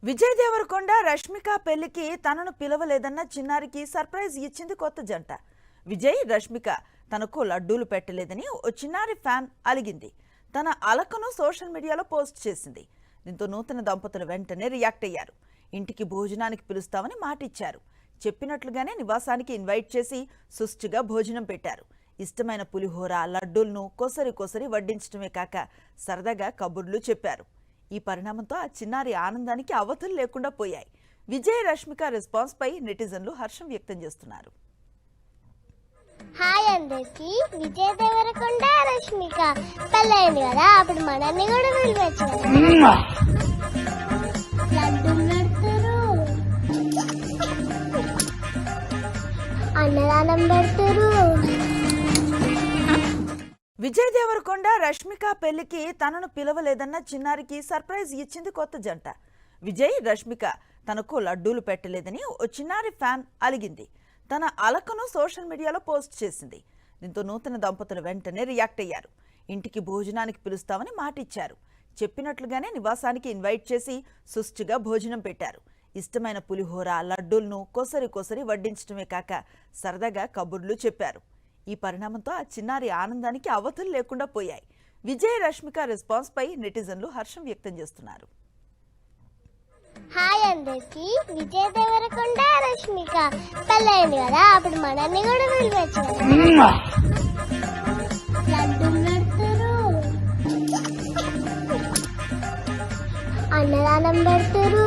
విజయ్ దేవరకొండ రష్మిక పెళ్లికి తనను పిలవలేదన్న చిన్నారికి సర్ప్రైజ్ ఇచ్చింది కొత్త జంట. విజయ్ రష్మిక తనకు లడ్డూలు పెట్టలేదని ఓ చిన్నారి ఫ్యాన్ అలిగింది. తన అలకను సోషల్ మీడియాలో పోస్ట్ చేసింది. దీంతో నూతన దంపతులు వెంటనే రియాక్ట్ అయ్యారు. ఇంటికి భోజనానికి పిలుస్తామని మాటిచ్చారు. చెప్పినట్లుగానే నివాసానికి ఇన్వైట్ చేసి సుష్టిగా భోజనం పెట్టారు. ఇష్టమైన పులిహోర లడ్డూలను కొసరి వడ్డించడమే కాక సరదాగా కబుర్లు చెప్పారు. ఈ పరిణామంతో ఆ చిన్నారి ఆనందానికి అవధులు లేకుండా పోయాయి. విజయ్ రష్మిక రెస్పాన్స్ పై నెటిజన్లు హర్షం వ్యక్తం చేస్తున్నారు. హాయ్ అందరికి, విజయ్ దేవరకొండ రష్మిక పెళ్ళైంది కదా, అప్పుడు మనల్ని కూడా పిలివచ్చు. లడ్డూలు పెడతారు, అన్నదానం పెడతారు. విజయ్ దేవరకొండ రష్మిక పెళ్లికి తనను పిలవలేదన్న చిన్నారికి సర్ప్రైజ్ ఇచ్చింది కొత్త జంట. విజయ్ రష్మిక తనకు లడ్డూలు పెట్టలేదని ఓ చిన్నారి ఫ్యాన్ అలిగింది. తన అలకను సోషల్ మీడియాలో పోస్ట్ చేసింది. దీంతో నూతన దంపతులు వెంటనే రియాక్ట్ అయ్యారు. ఇంటికి భోజనానికి పిలుస్తామని మాటిచ్చారు. చెప్పినట్లుగానే నివాసానికి ఇన్వైట్ చేసి సుష్టిగా భోజనం పెట్టారు. ఇష్టమైన పులిహోర లడ్డూలను కొసరి వడ్డించడమే కాక సరదాగా కబుర్లు చెప్పారు. ఈ పరిణామంతో ఆ చిన్నారి ఆనందానికి అవధులు లేకుండా పోయాయి. విజయ్ రష్మిక రెస్పాన్స్ పై నెటిజన్లు హర్షం వ్యక్తం చేస్తున్నారు. హాయ్ అందరికి, విజయ్ దేవరకొండ రష్మిక పెళ్ళైంది కదా, అప్పుడు మనల్ని కూడా పిలివచ్చు. లడ్డూలు పెడతారు, అన్నదానం పెడతారు.